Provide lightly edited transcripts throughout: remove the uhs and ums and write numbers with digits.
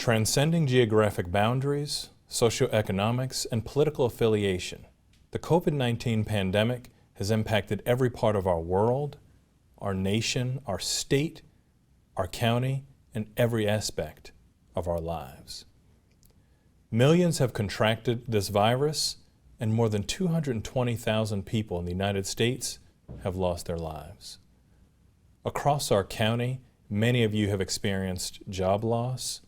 Transcending geographic boundaries, socioeconomics, and political affiliation, the COVID-19 pandemic has impacted every part of our world, our nation, our state, our county, and every aspect of our lives. Millions have contracted this virus, and more than 220,000 people in the United States have lost their lives. Across our county, many of you have experienced job loss,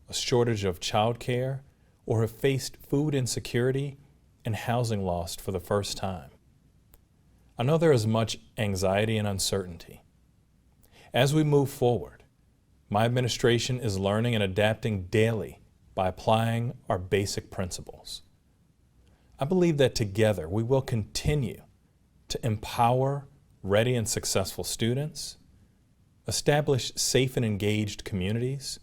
a shortage of childcare, or have faced food insecurity and housing loss for the first time. I know there is much anxiety and uncertainty. As we move forward, my administration is learning and adapting daily by applying our basic principles. I believe that together we will continue to empower ready and successful students, establish safe and engaged communities,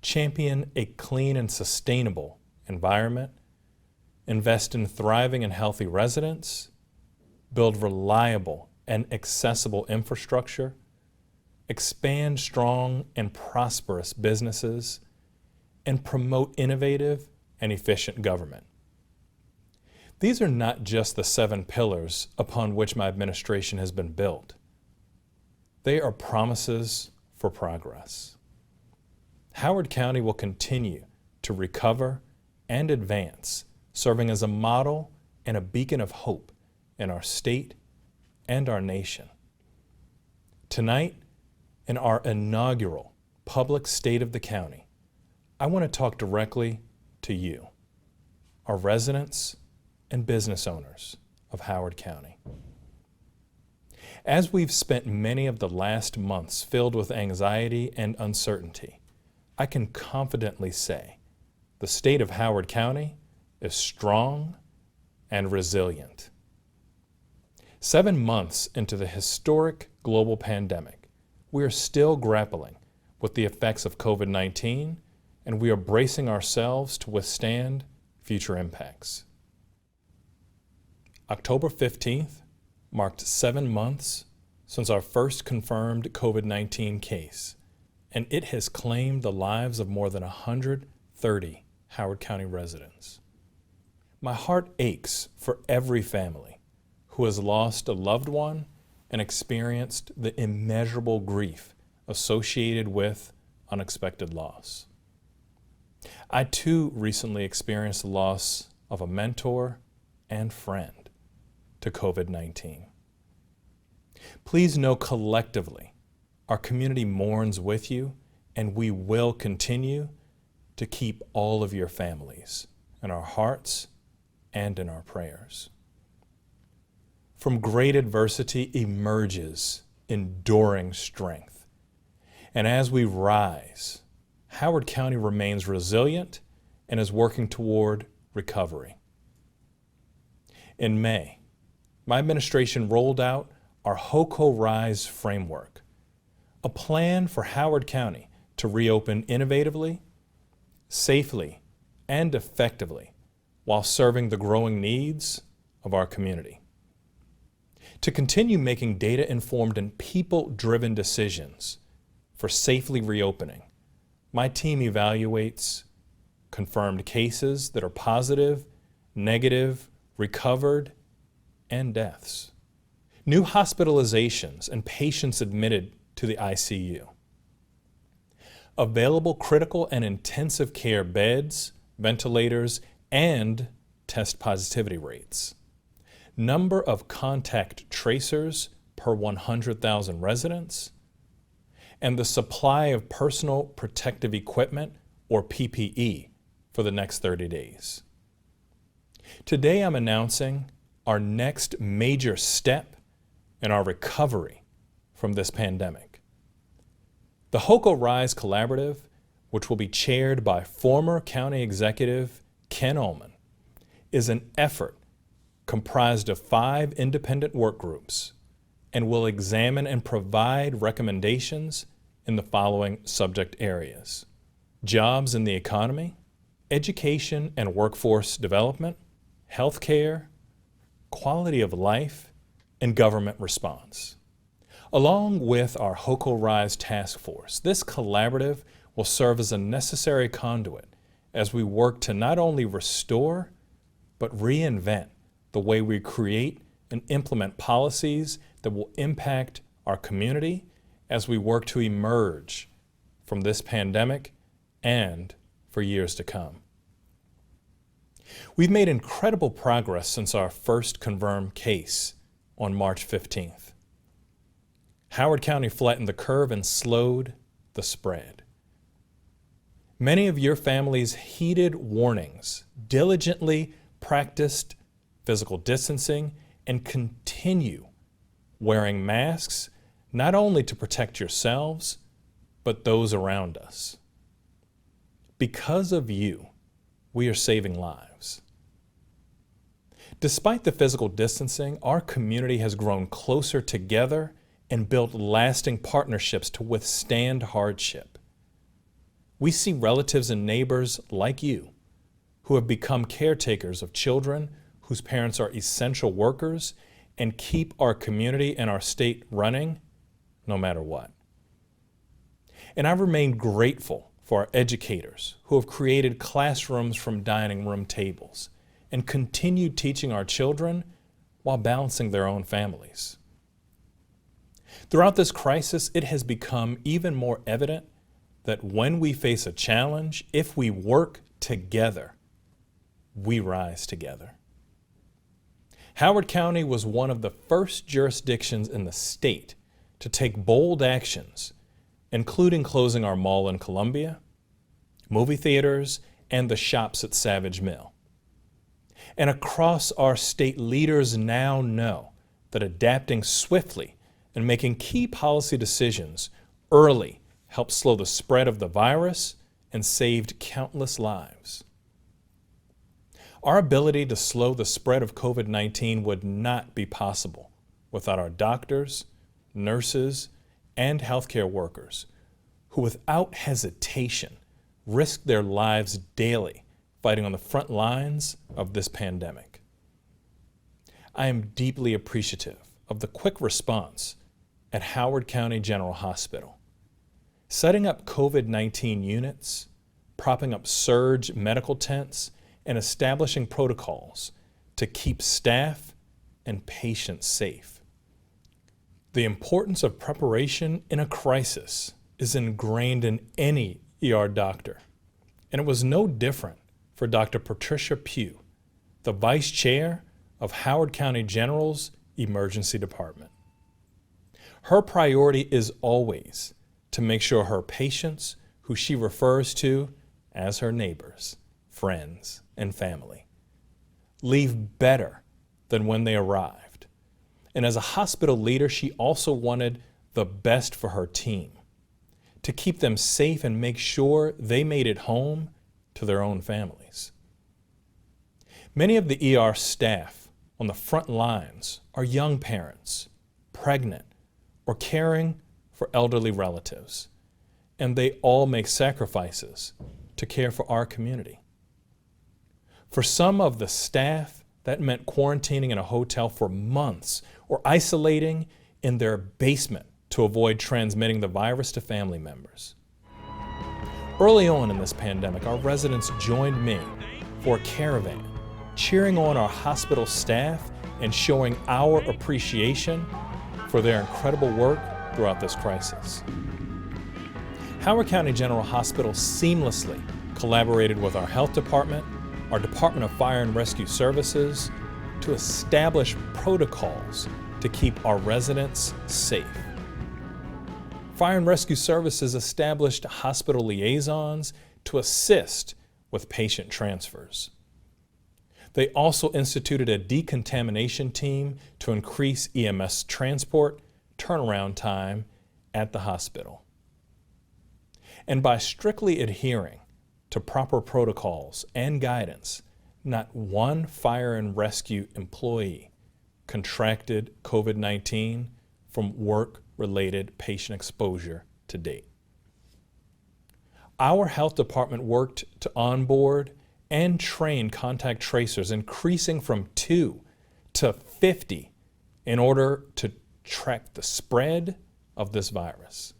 champion a clean and sustainable environment, invest in thriving and healthy residents, build reliable and accessible infrastructure, expand strong and prosperous businesses, and promote innovative and efficient government. These are not just the 7 pillars upon which my administration has been built. They are promises for progress. Howard County will continue to recover and advance, serving as a model and a beacon of hope in our state and our nation. Tonight, in our inaugural public State of the County, I want to talk directly to you, our residents and business owners of Howard County. As we've spent many of the last months filled with anxiety and uncertainty, I can confidently say the state of Howard County is strong and resilient. 7 months into the historic global pandemic, we are still grappling with the effects of COVID-19, and we are bracing ourselves to withstand future impacts. October 15th marked 7 months since our first confirmed COVID-19 case, and it has claimed the lives of more than 130 Howard County residents. My heart aches for every family who has lost a loved one and experienced the immeasurable grief associated with unexpected loss. I too recently experienced the loss of a mentor and friend to COVID-19. Please know collectively, our community mourns with you, and we will continue to keep all of your families in our hearts and in our prayers. From great adversity emerges enduring strength. And as we rise, Howard County remains resilient and is working toward recovery. In May, my administration rolled out our HOCO RISE framework, a plan for Howard County to reopen innovatively, safely, and effectively while serving the growing needs of our community. To continue making data-informed and people-driven decisions for safely reopening, my team evaluates confirmed cases that are positive, negative, recovered, and deaths, new hospitalizations and patients admitted to the ICU, available critical and intensive care beds, ventilators, and test positivity rates, number of contact tracers per 100,000 residents, and the supply of personal protective equipment, or PPE, for the next 30 days. Today I'm announcing our next major step in our recovery from this pandemic. The HOCO RISE Collaborative, which will be chaired by former County Executive Ken Ullman, is an effort comprised of 5 independent work groups and will examine and provide recommendations in the following subject areas: jobs in the economy, education and workforce development, healthcare, quality of life, and government response. Along with our HOCO RISE task force, this collaborative will serve as a necessary conduit as we work to not only restore, but reinvent the way we create and implement policies that will impact our community as we work to emerge from this pandemic and for years to come. We've made incredible progress since our first confirmed case on March 15th. Howard County flattened the curve and slowed the spread. Many of your families heeded warnings, diligently practiced physical distancing, and continue wearing masks not only to protect yourselves, but those around us. Because of you, we are saving lives. Despite the physical distancing, our community has grown closer together and built lasting partnerships to withstand hardship. We see relatives and neighbors like you who have become caretakers of children whose parents are essential workers and keep our community and our state running no matter what. And I remain grateful for our educators who have created classrooms from dining room tables and continued teaching our children while balancing their own families. Throughout this crisis, it has become even more evident that when we face a challenge, if we work together, we rise together. Howard County was one of the first jurisdictions in the state to take bold actions, including closing our mall in Columbia, movie theaters, and the shops at Savage Mill. And across our state, leaders now know that adapting swiftly and making key policy decisions early helped slow the spread of the virus and saved countless lives. Our ability to slow the spread of COVID-19 would not be possible without our doctors, nurses, and healthcare workers who without hesitation risk their lives daily fighting on the front lines of this pandemic. I am deeply appreciative of the quick response at Howard County General Hospital, setting up COVID-19 units, propping up surge medical tents, and establishing protocols to keep staff and patients safe. The importance of preparation in a crisis is ingrained in any ER doctor, and it was no different for Dr. Patricia Pugh, the Vice Chair of Howard County General's Emergency Department. Her priority is always to make sure her patients, who she refers to as her neighbors, friends, and family, leave better than when they arrived. And as a hospital leader, she also wanted the best for her team, to keep them safe and make sure they made it home to their own families. Many of the ER staff on the front lines are young parents, pregnant, or caring for elderly relatives, and they all make sacrifices to care for our community. For some of the staff, that meant quarantining in a hotel for months or isolating in their basement to avoid transmitting the virus to family members. Early on in this pandemic, our residents joined me for a caravan, cheering on our hospital staff and showing our appreciation for their incredible work throughout this crisis. Howard County General Hospital seamlessly collaborated with our health department, our Department of Fire and Rescue Services, to establish protocols to keep our residents safe. Fire and Rescue Services established hospital liaisons to assist with patient transfers. They also instituted a decontamination team to increase EMS transport turnaround time at the hospital. And by strictly adhering to proper protocols and guidance, not one fire and rescue employee contracted COVID-19 from work-related patient exposure to date. Our health department worked to onboard and train contact tracers, increasing from 2 to 50 in order to track the spread of this virus.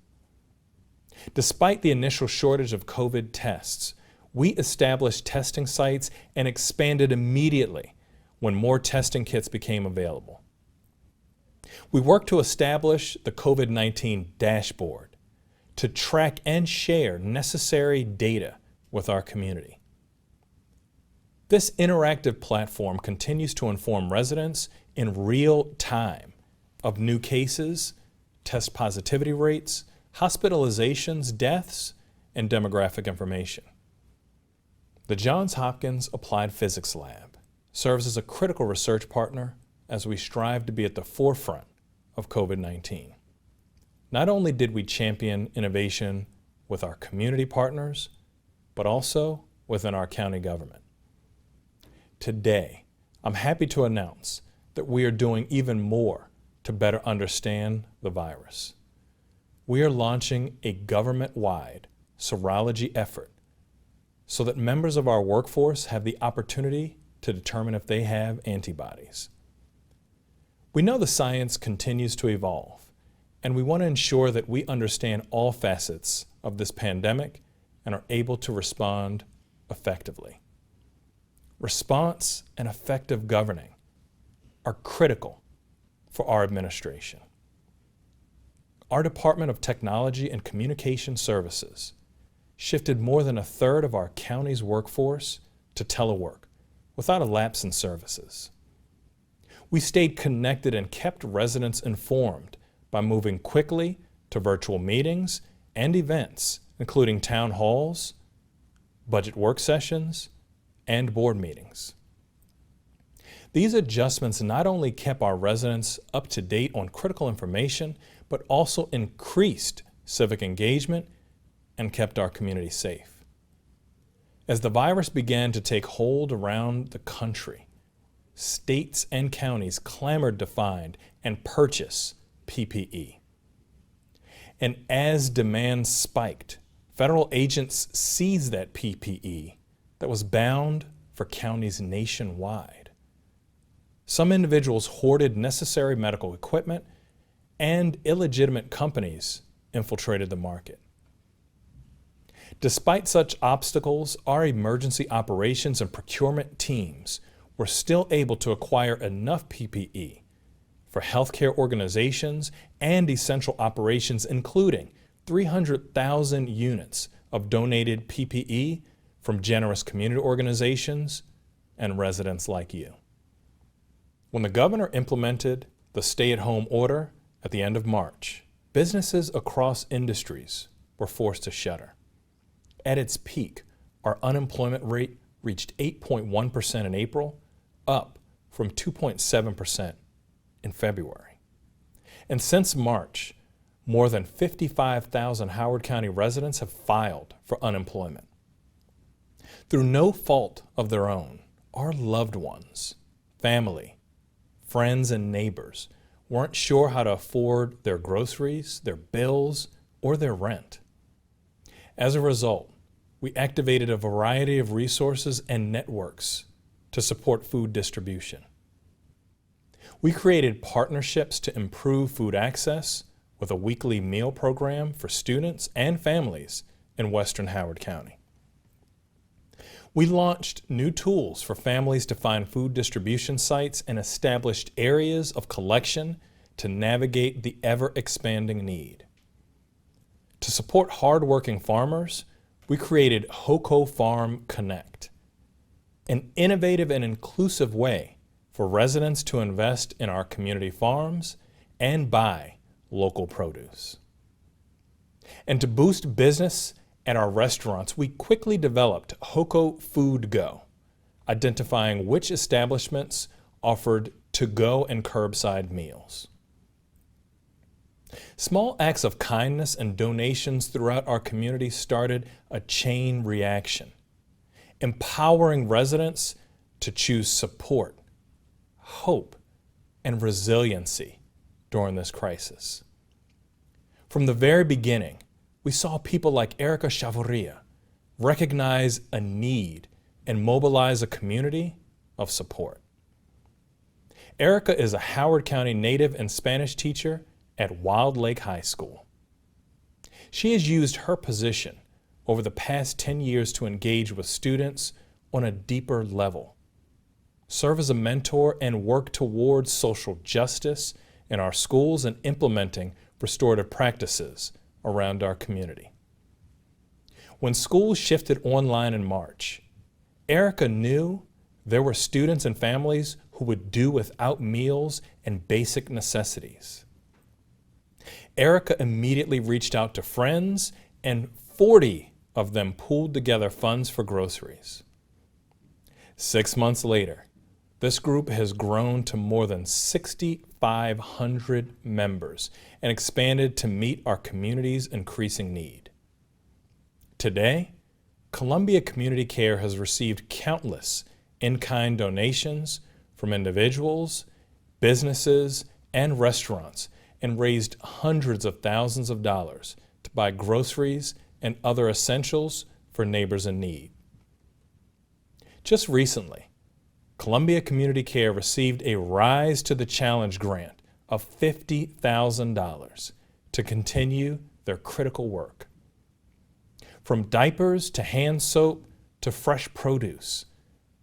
Despite the initial shortage of COVID tests, we established testing sites and expanded immediately when more testing kits became available. We worked to establish the COVID-19 dashboard to track and share necessary data with our community. This interactive platform continues to inform residents in real time of new cases, test positivity rates, hospitalizations, deaths, and demographic information. The Johns Hopkins Applied Physics Lab serves as a critical research partner as we strive to be at the forefront of COVID-19. Not only did we champion innovation with our community partners, but also within our county government. Today, I'm happy to announce that we are doing even more to better understand the virus. We are launching a government-wide serology effort so that members of our workforce have the opportunity to determine if they have antibodies. We know the science continues to evolve, and we want to ensure that we understand all facets of this pandemic and are able to respond effectively. Response and effective governing are critical for our administration. Our Department of Technology and Communication Services shifted more than a third of our county's workforce to telework without a lapse in services. We stayed connected and kept residents informed by moving quickly to virtual meetings and events, including town halls, budget work sessions, and board meetings. These adjustments not only kept our residents up to date on critical information, but also increased civic engagement and kept our community safe. As the virus began to take hold around the country, states and counties clamored to find and purchase PPE. And as demand spiked, federal agents seized that PPE that was bound for counties nationwide. Some individuals hoarded necessary medical equipment, and illegitimate companies infiltrated the market. Despite such obstacles, our emergency operations and procurement teams were still able to acquire enough PPE for healthcare organizations and essential operations, including 300,000 units of donated PPE from generous community organizations and residents like you. When the governor implemented the stay-at-home order at the end of March, businesses across industries were forced to shutter. At its peak, our unemployment rate reached 8.1% in April, up from 2.7% in February. And since March, more than 55,000 Howard County residents have filed for unemployment. Through no fault of their own, our loved ones, family, friends, and neighbors weren't sure how to afford their groceries, their bills, or their rent. As a result, we activated a variety of resources and networks to support food distribution. We created partnerships to improve food access with a weekly meal program for students and families in Western Howard County. We launched new tools for families to find food distribution sites and established areas of collection to navigate the ever-expanding need. To support hard-working farmers, we created HOCO Farm Connect, an innovative and inclusive way for residents to invest in our community farms and buy local produce. And to boost business at our restaurants, we quickly developed HOCO Food Go, identifying which establishments offered to-go and curbside meals. Small acts of kindness and donations throughout our community started a chain reaction, empowering residents to choose support, hope, and resiliency during this crisis. From the very beginning, we saw people like Erica Chavarria recognize a need and mobilize a community of support. Erica is a Howard County native and Spanish teacher at Wild Lake High School. She has used her position over the past 10 years to engage with students on a deeper level, serve as a mentor, and work towards social justice in our schools and implementing restorative practices around our community. When schools shifted online in March, Erica knew there were students and families who would do without meals and basic necessities. Erica immediately reached out to friends, and 40 of them pooled together funds for groceries. 6 months later, this group has grown to more than 6,500 members and expanded to meet our community's increasing need. Today, Columbia Community Care has received countless in-kind donations from individuals, businesses, and restaurants, and raised hundreds of thousands of dollars to buy groceries and other essentials for neighbors in need. Just recently, Columbia Community Care received a Rise to the Challenge grant of $50,000 to continue their critical work. From diapers to hand soap to fresh produce,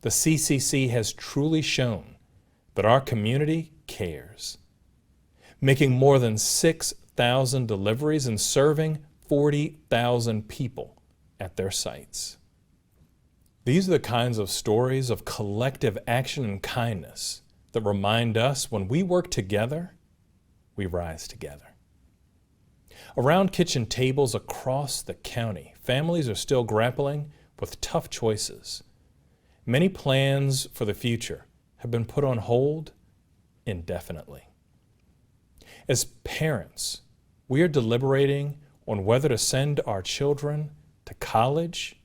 the CCC has truly shown that our community cares, making more than 6,000 deliveries and serving 40,000 people at their sites. These are the kinds of stories of collective action and kindness that remind us when we work together, we rise together. Around kitchen tables across the county, families are still grappling with tough choices. Many plans for the future have been put on hold indefinitely. As parents, we are deliberating on whether to send our children to college,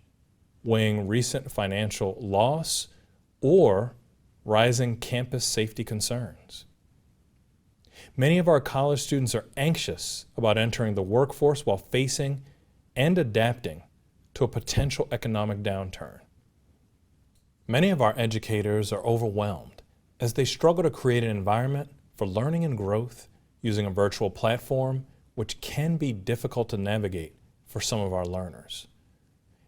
weighing recent financial loss, or rising campus safety concerns. Many of our college students are anxious about entering the workforce while facing and adapting to a potential economic downturn. Many of our educators are overwhelmed as they struggle to create an environment for learning and growth using a virtual platform, which can be difficult to navigate for some of our learners.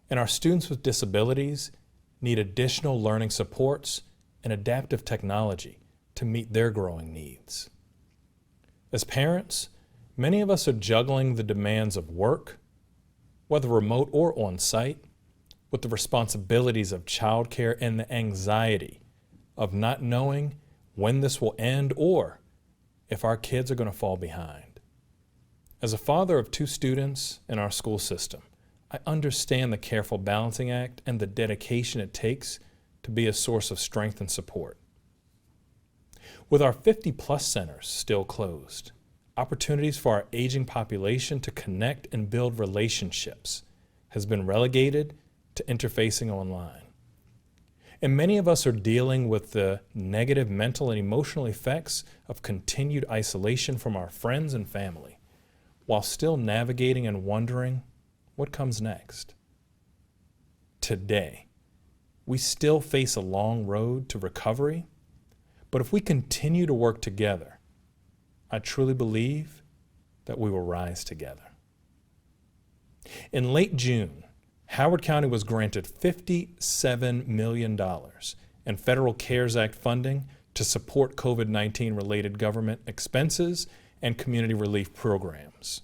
And our students with disabilities need additional learning supports and adaptive technology to meet their growing needs. As parents, many of us are juggling the demands of work, whether remote or on-site, with the responsibilities of childcare and the anxiety of not knowing when this will end or if our kids are going to fall behind. As a father of 2 students in our school system, I understand the careful balancing act and the dedication it takes to be a source of strength and support. With our 50-plus centers still closed, opportunities for our aging population to connect and build relationships has been relegated to interfacing online. And many of us are dealing with the negative mental and emotional effects of continued isolation from our friends and family, while still navigating and wondering what comes next. Today, we still face a long road to recovery, but if we continue to work together, I truly believe that we will rise together. In late June, Howard County was granted $57 million in federal CARES Act funding to support COVID-19 related government expenses and community relief programs.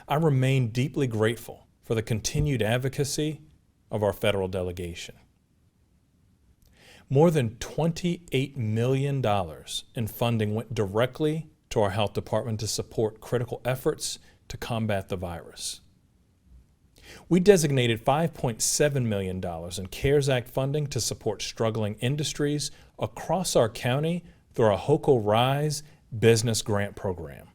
I remain deeply grateful for the continued advocacy of our federal delegation. More than $28 million in funding went directly to our health department to support critical efforts to combat the virus. We designated $5.7 million in CARES Act funding to support struggling industries across our county through our HOCO Rise business grant program.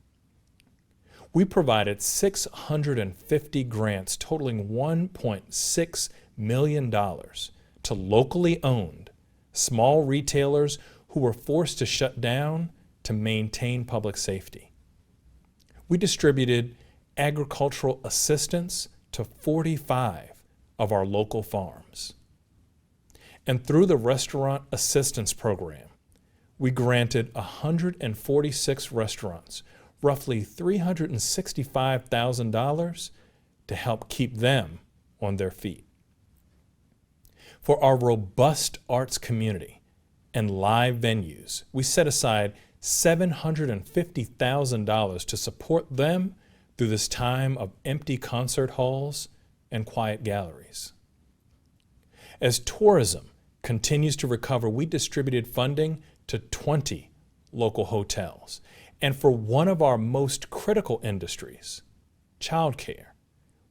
We provided 650 grants totaling $1.6 million to locally owned small retailers who were forced to shut down to maintain public safety. We distributed agricultural assistance to 45 of our local farms. And through the Restaurant Assistance Program, we granted 146 restaurants roughly $365,000 to help keep them on their feet. For our robust arts community and live venues, we set aside $750,000 to support them through this time of empty concert halls and quiet galleries. As tourism continues to recover, we distributed funding to 20 local hotels. And for one of our most critical industries, childcare,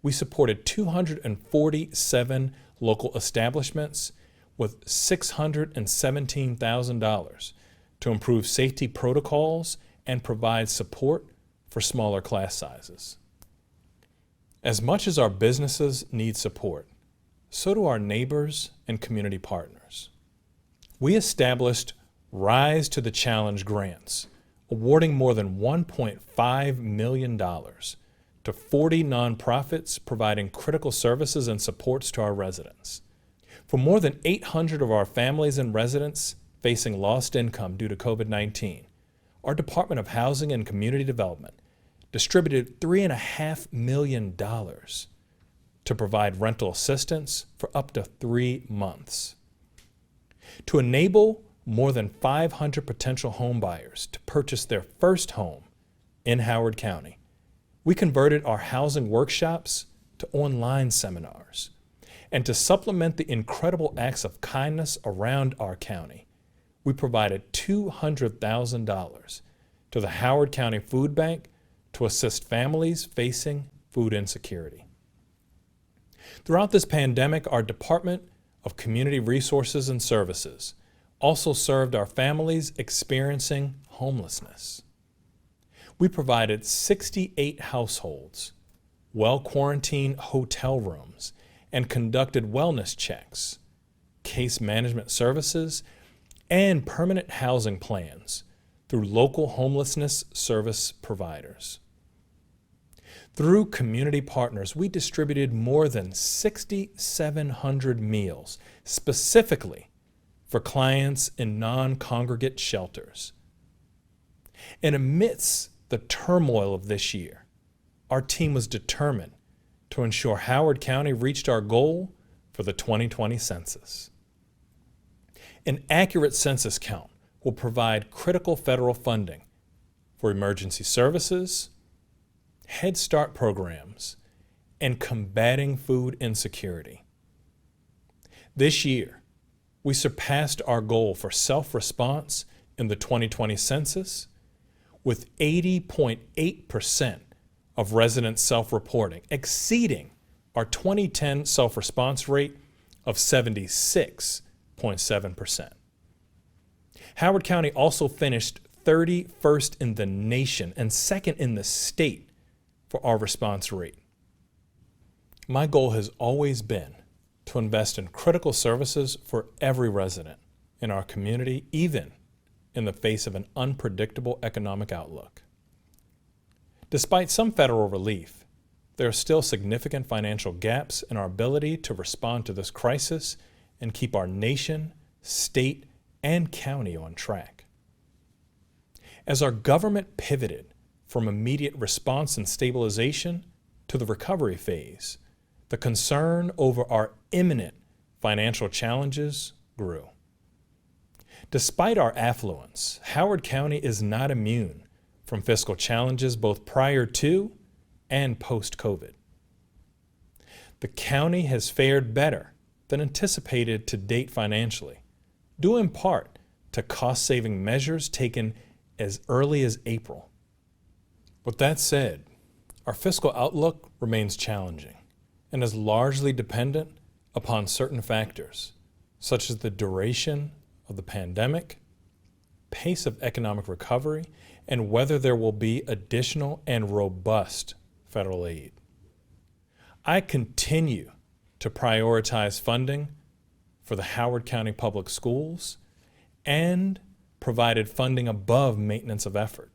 we supported 247 local establishments with $617,000 to improve safety protocols and provide support for smaller class sizes. As much as our businesses need support, so do our neighbors and community partners. We established Rise to the Challenge grants, awarding more than $1.5 million to 40 nonprofits providing critical services and supports to our residents. For more than 800 of our families and residents facing lost income due to COVID-19, our Department of Housing and Community Development distributed $3.5 million to provide rental assistance for up to 3 months. To enable more than 500 potential homebuyers to purchase their first home in Howard County, we converted our housing workshops to online seminars. And to supplement the incredible acts of kindness around our county, we provided $200,000 to the Howard County Food Bank to assist families facing food insecurity. Throughout this pandemic, our Department of Community Resources and Services also served our families experiencing homelessness. We provided 68 households, well-quarantined hotel rooms, and conducted wellness checks, case management services, and permanent housing plans through local homelessness service providers. Through community partners, we distributed more than 6,700 meals specifically for clients in non-congregate shelters. And amidst the turmoil of this year, our team was determined to ensure Howard County reached our goal for the 2020 census. An accurate census count will provide critical federal funding for emergency services, Head Start programs, and combating food insecurity. This year, we surpassed our goal for self-response in the 2020 census with 80.8% of residents self-reporting, exceeding our 2010 self-response rate of 76.7%. Howard County also finished 31st in the nation and second in the state for our response rate. My goal has always been to invest in critical services for every resident in our community, even in the face of an unpredictable economic outlook. Despite some federal relief, there are still significant financial gaps in our ability to respond to this crisis and keep our nation, state, and county on track. As our government pivoted from immediate response and stabilization to the recovery phase, the concern over our imminent financial challenges grew. Despite our affluence, Howard County is not immune from fiscal challenges both prior to and post-COVID. The county has fared better than anticipated to date financially, due in part to cost-saving measures taken as early as April. With that said, our fiscal outlook remains challenging and is largely dependent upon certain factors, such as the duration of the pandemic, pace of economic recovery, and whether there will be additional and robust federal aid. I continue to prioritize funding for the Howard County Public Schools and provided funding above maintenance of effort.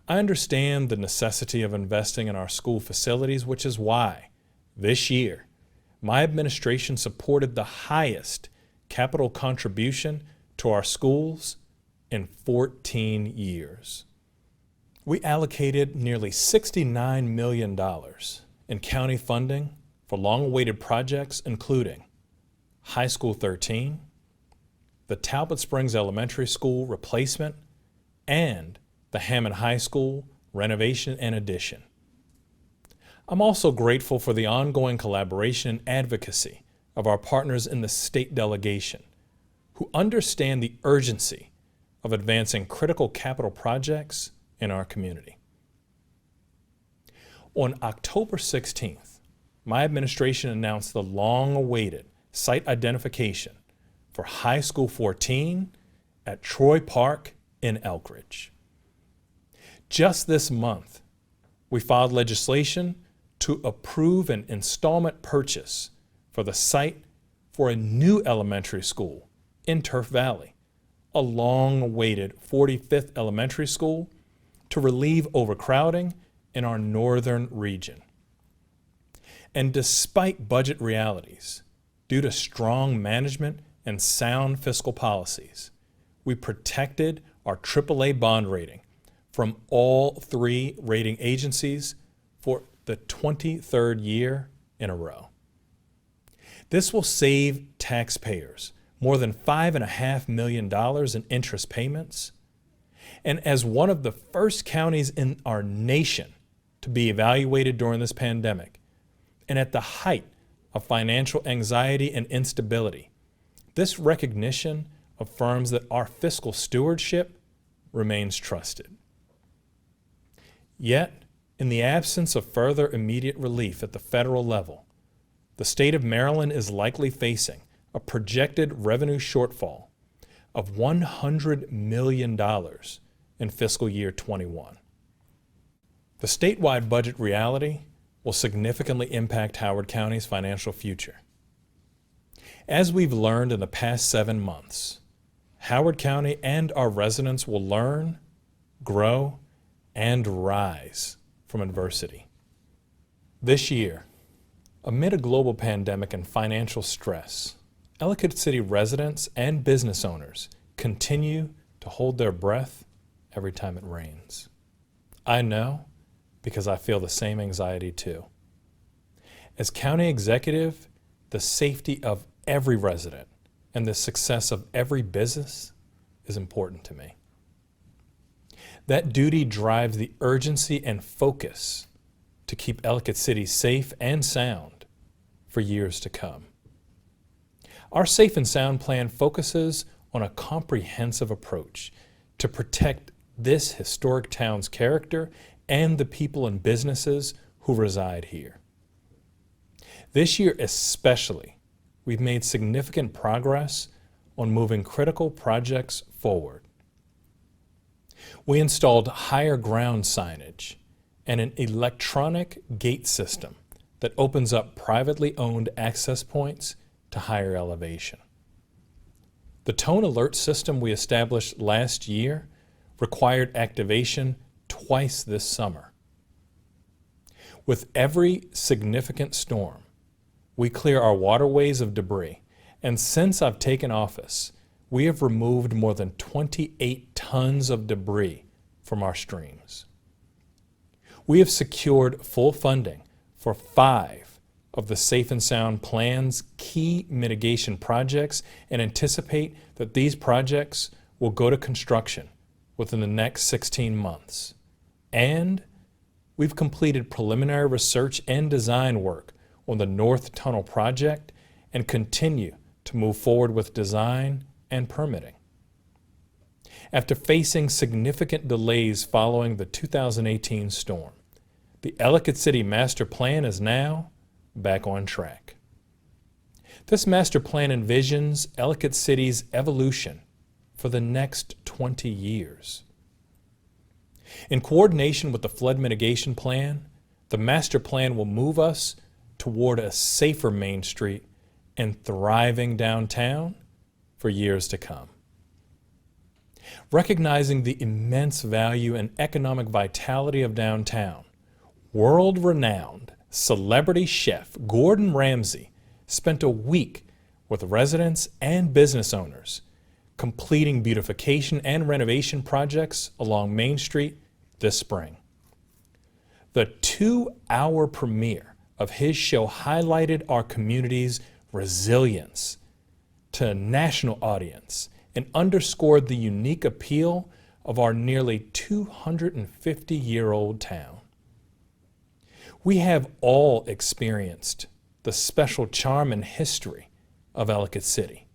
I understand the necessity of investing in our school facilities, which is why this year my administration supported the highest capital contribution to our schools in 14 years. We allocated nearly $69 million in county funding for long-awaited projects including High School 13, the Talbot Springs Elementary School replacement, and the Hammond High School renovation and addition. I'm also grateful for the ongoing collaboration and advocacy of our partners in the state delegation, who understand the urgency of advancing critical capital projects in our community. On October 16th, my administration announced the long-awaited site identification for High School 14 at Troy Park in Elkridge. Just this month, we filed legislation to approve an installment purchase for the site for a new elementary school in Turf Valley, a long-awaited 45th elementary school to relieve overcrowding in our northern region. And despite budget realities, due to strong management and sound fiscal policies, we protected our AAA bond rating from all three rating agencies for the 23rd year in a row. This will save taxpayers more than $5.5 million in interest payments. And as one of the first counties in our nation to be evaluated during this pandemic, and at the height of financial anxiety and instability, this recognition affirms that our fiscal stewardship remains trusted. Yet, in the absence of further immediate relief at the federal level, the state of Maryland is likely facing a projected revenue shortfall of $100 million in fiscal year 21. The statewide budget reality will significantly impact Howard County's financial future. As we've learned in the past 7 months, Howard County and our residents will learn, grow, and rise from adversity. This year, amid a global pandemic and financial stress, Ellicott City residents and business owners continue to hold their breath every time it rains. I know because I feel the same anxiety too. As county executive, the safety of every resident and the success of every business is important to me. That duty drives the urgency and focus to keep Ellicott City safe and sound for years to come. Our Safe and Sound plan focuses on a comprehensive approach to protect this historic town's character and the people and businesses who reside here. This year especially, we've made significant progress on moving critical projects forward. We installed higher ground signage and an electronic gate system that opens up privately owned access points to higher elevation. The tone alert system we established last year required activation twice this summer. With every significant storm, we clear our waterways of debris, and since I've taken office, we have removed more than 28 tons of debris from our streams. We have secured full funding for 5 of the Safe and Sound plan's key mitigation projects and anticipate that these projects will go to construction within the next 16 months. And we've completed preliminary research and design work on the North Tunnel project and continue to move forward with design and permitting. After facing significant delays following the 2018 storm, the Ellicott City Master Plan is now back on track. This master plan envisions Ellicott City's evolution for the next 20 years. In coordination with the flood mitigation plan, the master plan will move us toward a safer Main Street and thriving downtown for years to come. Recognizing the immense value and economic vitality of downtown, world-renowned celebrity chef Gordon Ramsay spent a week with residents and business owners completing beautification and renovation projects along Main Street this spring. The 2-hour premiere of his show highlighted our community's resilience to a national audience and underscored the unique appeal of our nearly 250-year-old town. We have all experienced the special charm and history of Ellicott City.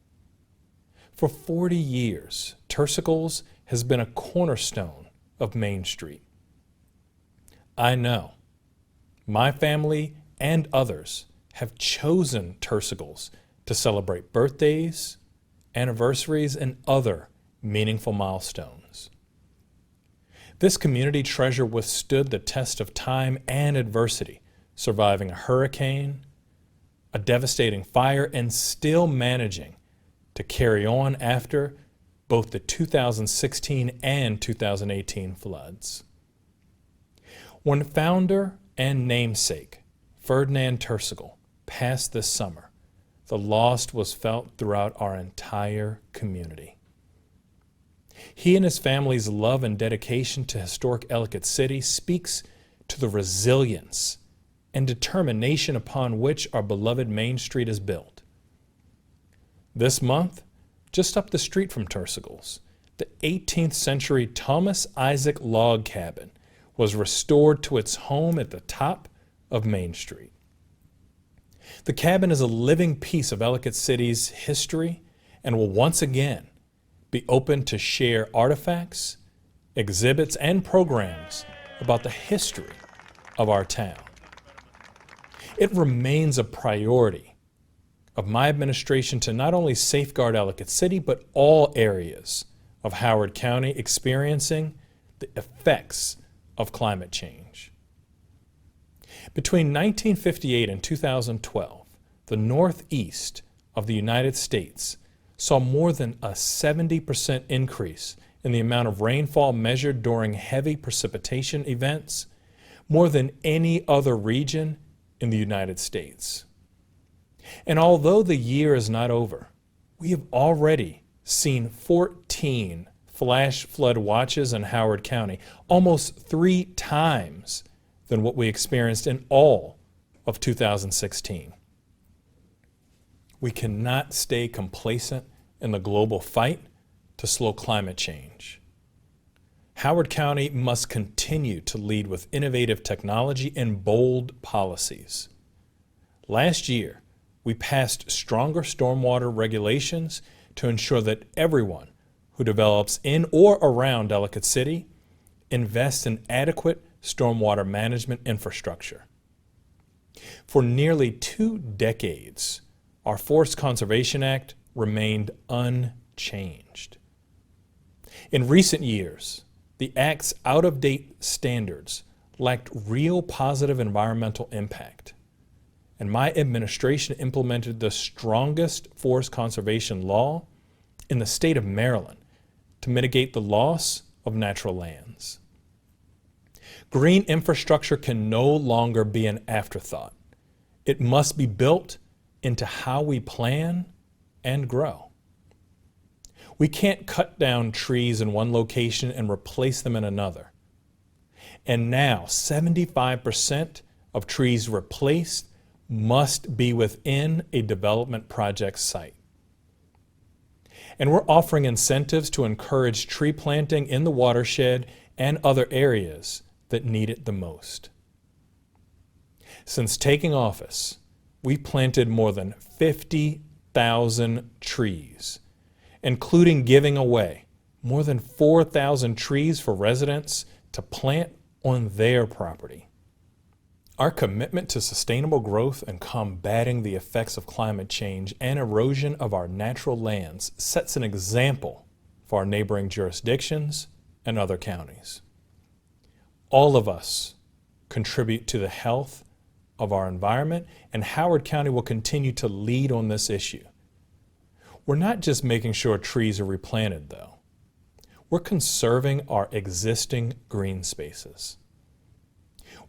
For 40 years, Tersicles has been a cornerstone of Main Street. I know my family and others have chosen Tersicles to celebrate birthdays, anniversaries, and other meaningful milestones. This community treasure withstood the test of time and adversity, surviving a hurricane, a devastating fire, and still managing to carry on after both the 2016 and 2018 floods. When founder and namesake Ferdinand Tersicle passed this summer, the loss was felt throughout our entire community. He and his family's love and dedication to historic Ellicott City speaks to the resilience and determination upon which our beloved Main Street is built. This month, just up the street from Tersicles, the 18th century Thomas Isaac log cabin was restored to its home at the top of Main Street. The cabin is a living piece of Ellicott City's history and will once again be open to share artifacts, exhibits, and programs about the history of our town. It remains a priority of my administration to not only safeguard Ellicott City, but all areas of Howard County experiencing the effects of climate change. Between 1958 and 2012, the Northeast of the United States saw more than a 70% increase in the amount of rainfall measured during heavy precipitation events, more than any other region in the United States. And although the year is not over, we have already seen 14 flash flood watches in Howard County, almost 3 times than what we experienced in all of 2016. We cannot stay complacent in the global fight to slow climate change. Howard County must continue to lead with innovative technology and bold policies. Last year, we passed stronger stormwater regulations to ensure that everyone who develops in or around Ellicott City invests in adequate stormwater management infrastructure. For nearly 2 decades, our Forest Conservation Act remained unchanged. In recent years, the Act's out-of-date standards lacked real positive environmental impact, and my administration implemented the strongest forest conservation law in the state of Maryland to mitigate the loss of natural lands. Green infrastructure can no longer be an afterthought. It must be built into how we plan and grow. We can't cut down trees in one location and replace them in another. And now 75% of trees replaced must be within a development project site. And we're offering incentives to encourage tree planting in the watershed and other areas that need it the most. Since taking office, we've planted more than 50,000 trees, including giving away more than 4,000 trees for residents to plant on their property. Our commitment to sustainable growth and combating the effects of climate change and erosion of our natural lands sets an example for our neighboring jurisdictions and other counties. All of us contribute to the health of our environment, and Howard County will continue to lead on this issue. We're not just making sure trees are replanted, though. We're conserving our existing green spaces.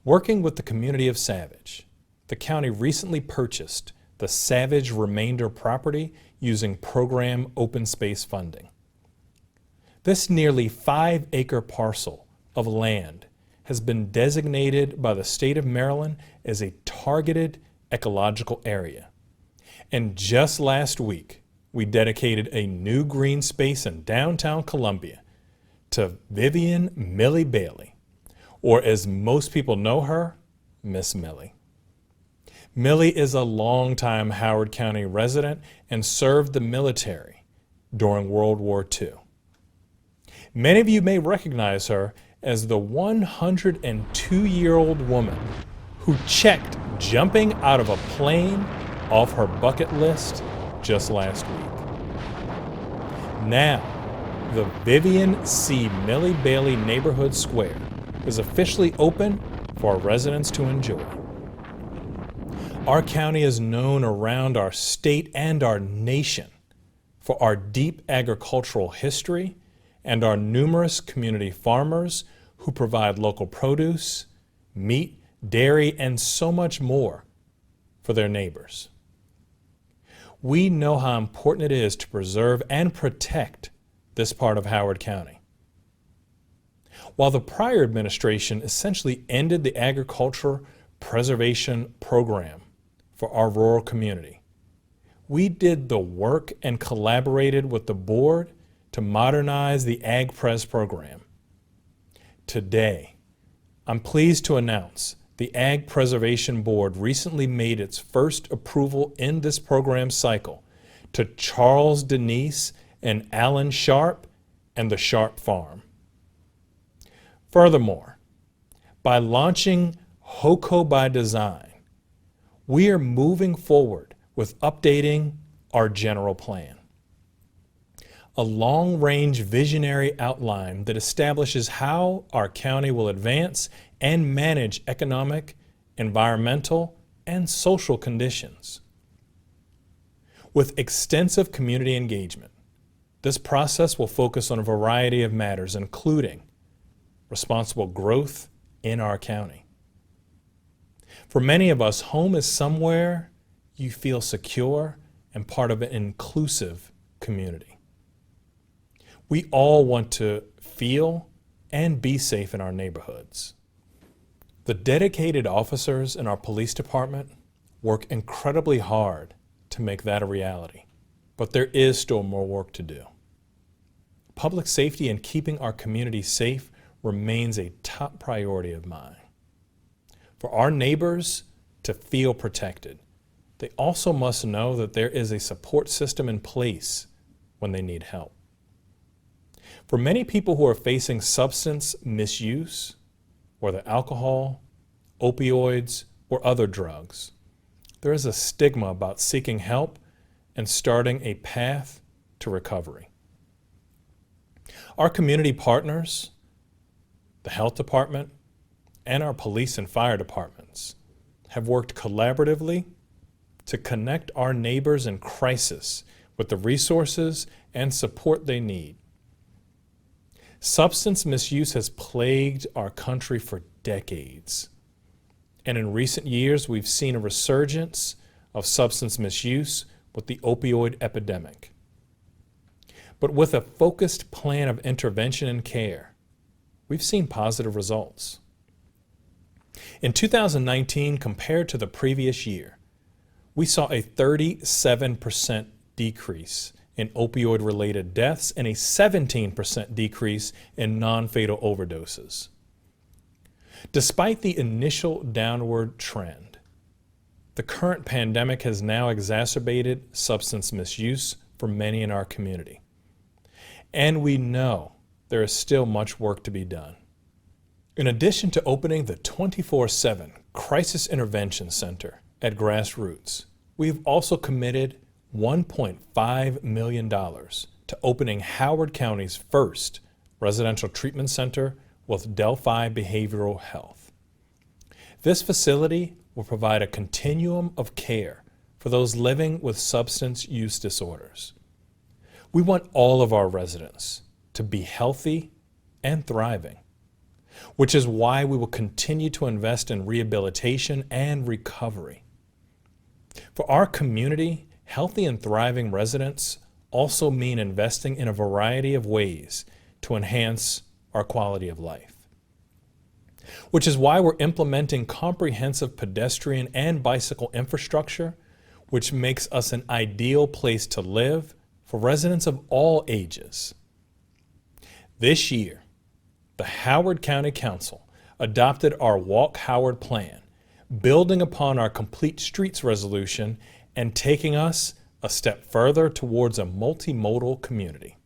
Working with the community of Savage, the county recently purchased the Savage Remainder property using program open space funding. This nearly 5-acre parcel of land has been designated by the state of Maryland as a targeted ecological area. And just last week, we dedicated a new green space in downtown Columbia to Vivian Millie Bailey, or as most people know her, Miss Millie. Millie is a longtime Howard County resident and served the military during World War II. Many of you may recognize her as the 102-year-old woman who checked jumping out of a plane off her bucket list just last week. Now, the Vivian C. Millie Bailey Neighborhood Square is officially open for our residents to enjoy. Our county is known around our state and our nation for our deep agricultural history and our numerous community farmers who provide local produce, meat, dairy, and so much more for their neighbors. We know how important it is to preserve and protect this part of Howard County. While the prior administration essentially ended the agriculture preservation program for our rural community, we did the work and collaborated with the board to modernize the AgPres program. Today, I'm pleased to announce the Ag Preservation Board recently made its first approval in this program cycle to Charles Denise and Alan Sharp and the Sharp Farm. Furthermore, by launching HOCO by Design, we are moving forward with updating our general plan, a long-range visionary outline that establishes how our county will advance and manage economic, environmental, and social conditions. With extensive community engagement, this process will focus on a variety of matters, including responsible growth in our county. For many of us, home is somewhere you feel secure and part of an inclusive community. We all want to feel and be safe in our neighborhoods. The dedicated officers in our police department work incredibly hard to make that a reality, but there is still more work to do. Public safety and keeping our community safe remains a top priority of mine. For our neighbors to feel protected, they also must know that there is a support system in place when they need help. For many people who are facing substance misuse, whether alcohol, opioids, or other drugs, there is a stigma about seeking help and starting a path to recovery. Our community partners, the health department, and our police and fire departments have worked collaboratively to connect our neighbors in crisis with the resources and support they need. Substance misuse has plagued our country for decades. And in recent years, we've seen a resurgence of substance misuse with the opioid epidemic. But with a focused plan of intervention and care, we've seen positive results. In 2019, compared to the previous year, we saw a 37% decrease in opioid-related deaths and a 17% decrease in non-fatal overdoses. Despite the initial downward trend, the current pandemic has now exacerbated substance misuse for many in our community. And we know there is still much work to be done. In addition to opening the 24/7 Crisis Intervention Center at Grassroots, we've also committed $1.5 million to opening Howard County's first residential treatment center with Delphi Behavioral Health. This facility will provide a continuum of care for those living with substance use disorders. We want all of our residents to be healthy and thriving, which is why we will continue to invest in rehabilitation and recovery. For our community, healthy and thriving residents also mean investing in a variety of ways to enhance our quality of life. which is why we're implementing comprehensive pedestrian and bicycle infrastructure, which makes us an ideal place to live for residents of all ages. This year, the Howard County Council adopted our Walk Howard plan, building upon our Complete Streets resolution and taking us a step further towards a multimodal community.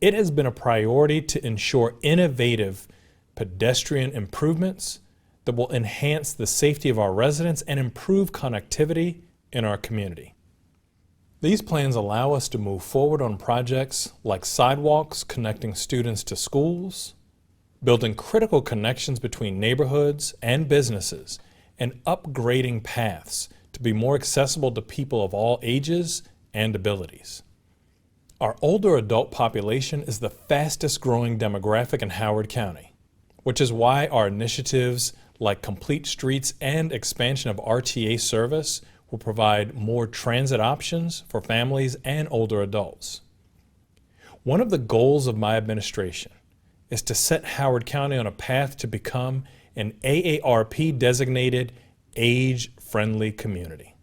It has been a priority to ensure innovative pedestrian improvements that will enhance the safety of our residents and improve connectivity in our community. These plans allow us to move forward on projects like sidewalks connecting students to schools, building critical connections between neighborhoods and businesses, and upgrading paths to be more accessible to people of all ages and abilities. Our older adult population is the fastest growing demographic in Howard County, which is why our initiatives like Complete Streets and expansion of RTA service will provide more transit options for families and older adults. One of the goals of my administration is to set Howard County on a path to become an AARP designated age-friendly community.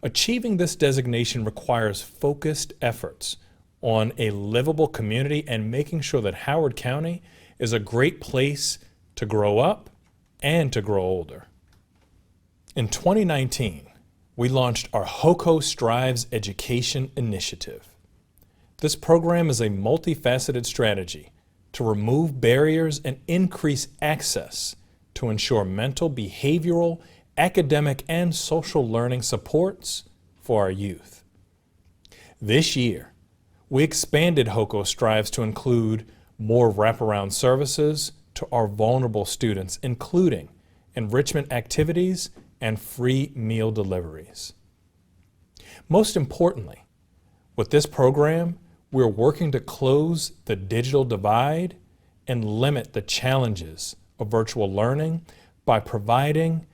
Achieving this designation requires focused efforts on a livable community and making sure that Howard County is a great place to grow up and to grow older. In 2019, we launched our HOCO Strives Education Initiative. This program is a multifaceted strategy to remove barriers and increase access to ensure mental, behavioral, academic, and social learning supports for our youth. This year, we expanded HOCO Strives to include more wraparound services to our vulnerable students, including enrichment activities and free meal deliveries. Most importantly, with this program, we're working to close the digital divide and limit the challenges of virtual learning by providing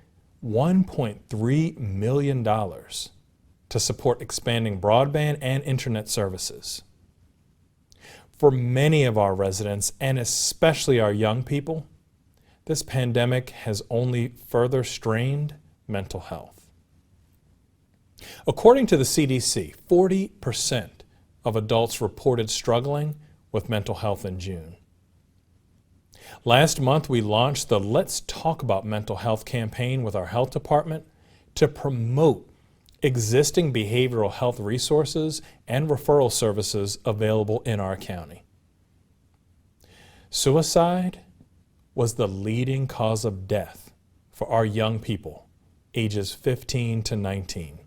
$1.3 million to support expanding broadband and internet services. For many of our residents, and especially our young people, this pandemic has only further strained mental health. According to the CDC, 40% of adults reported struggling with mental health in June. Last month, we launched the Let's Talk About Mental Health campaign with our health department to promote existing behavioral health resources and referral services available in our county. Suicide was the leading cause of death for our young people ages 15 to 19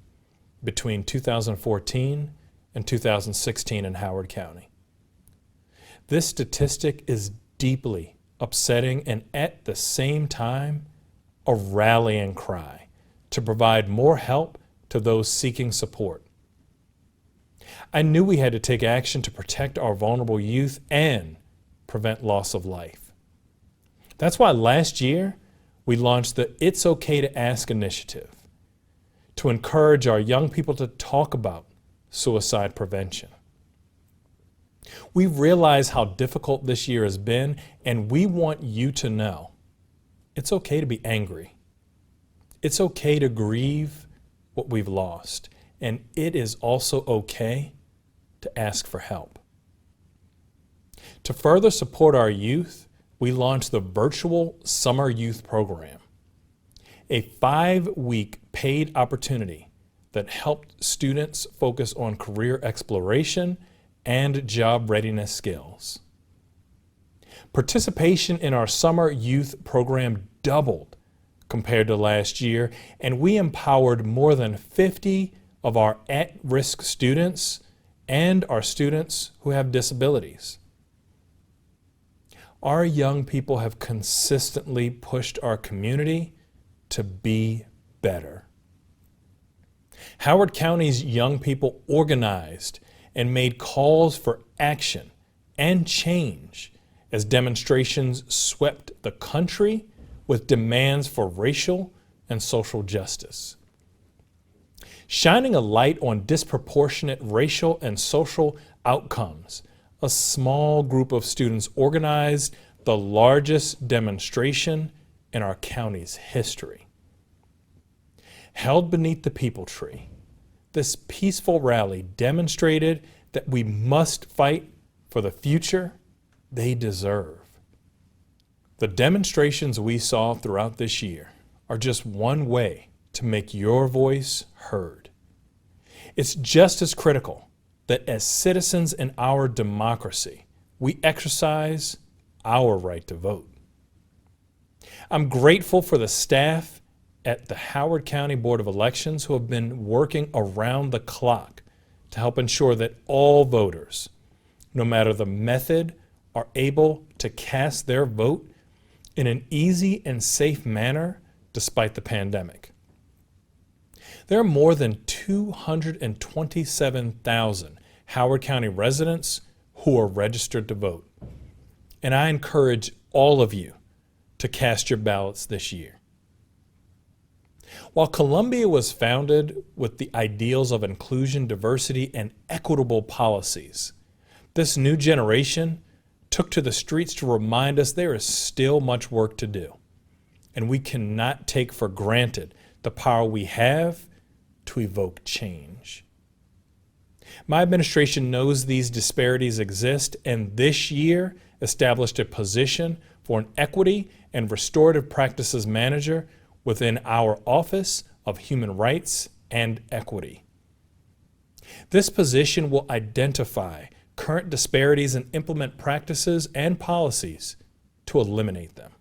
between 2014 and 2016 in Howard County. This statistic is deeply upsetting and at the same time a rallying cry to provide more help to those seeking support. I knew we had to take action to protect our vulnerable youth and prevent loss of life. That's why last year we launched the It's Okay to Ask initiative to encourage our young people to talk about suicide prevention. We realize how difficult this year has been, and we want you to know it's okay to be angry. It's okay to grieve what we've lost, and it is also okay to ask for help. To further support our youth, we launched the Virtual Summer Youth Program, a 5-week paid opportunity that helped students focus on career exploration and job readiness skills. Participation in our Summer Youth Program doubled compared to last year, and we empowered more than 50 of our at-risk students and our students who have disabilities. Our young people have consistently pushed our community to be better. Howard County's young people organized and made calls for action and change as demonstrations swept the country with demands for racial and social justice. Shining a light on disproportionate racial and social outcomes, a small group of students organized the largest demonstration in our county's history. Held beneath the People Tree, this peaceful rally demonstrated that we must fight for the future they deserve. The demonstrations we saw throughout this year are just one way to make your voice heard. It's just as critical that as citizens in our democracy, we exercise our right to vote. I'm grateful for the staff at the Howard County Board of Elections who have been working around the clock to help ensure that all voters, no matter the method, are able to cast their vote in an easy and safe manner despite the pandemic. There are more than 227,000 Howard County residents who are registered to vote, and I encourage all of you to cast your ballots this year. While Columbia was founded with the ideals of inclusion, diversity, and equitable policies, this new generation took to the streets to remind us there is still much work to do, and we cannot take for granted the power we have to evoke change. My administration knows these disparities exist, and this year established a position for an equity and restorative practices manager within our Office of Human Rights and Equity. This position will identify current disparities and implement practices and policies to eliminate them.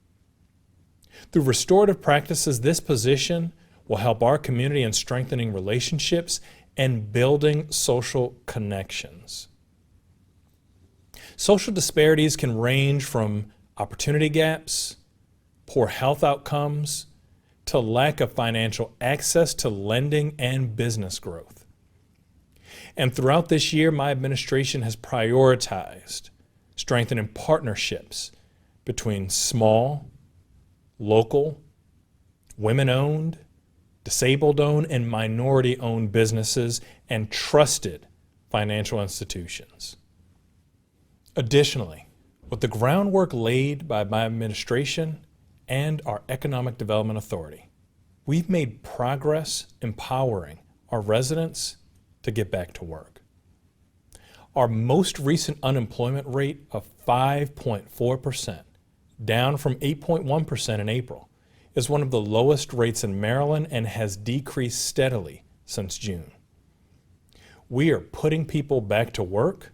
Through restorative practices, this position will help our community in strengthening relationships and building social connections. Social disparities can range from opportunity gaps, poor health outcomes, to lack of financial access to lending and business growth. And throughout this year, my administration has prioritized strengthening partnerships between small, local, women-owned, disabled-owned, and minority-owned businesses and trusted financial institutions. Additionally, with the groundwork laid by my administration and our Economic Development Authority, we've made progress empowering our residents to get back to work. Our most recent unemployment rate of 5.4%, down from 8.1% in April, is one of the lowest rates in Maryland and has decreased steadily since June. We are putting people back to work,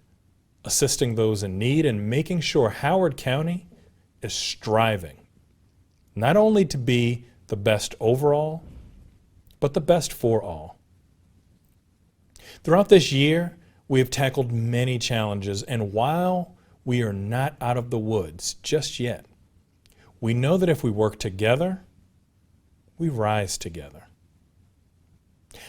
assisting those in need, and making sure Howard County is striving not only to be the best overall, but the best for all. Throughout this year, we have tackled many challenges, and while we are not out of the woods just yet, we know that if we work together, we rise together.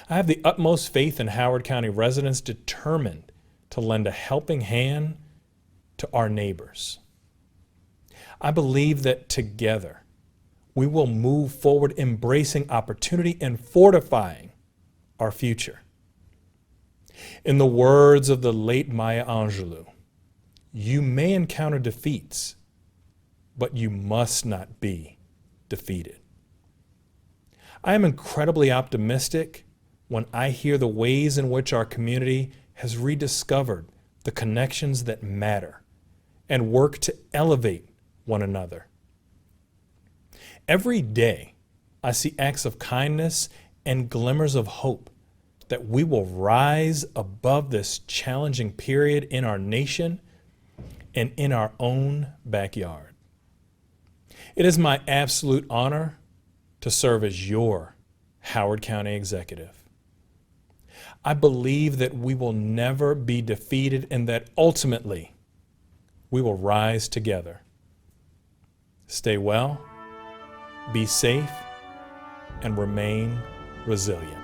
I have the utmost faith in Howard County residents determined to lend a helping hand to our neighbors. I believe that together, we will move forward embracing opportunity and fortifying our future. In the words of the late Maya Angelou, you may encounter defeats, but you must not be defeated. I am incredibly optimistic when I hear the ways in which our community has rediscovered the connections that matter and work to elevate one another. Every day, I see acts of kindness and glimmers of hope that we will rise above this challenging period in our nation and in our own backyard. It is my absolute honor to serve as your Howard County executive. I believe that we will never be defeated and that ultimately we will rise together. Stay well, be safe, and remain resilient.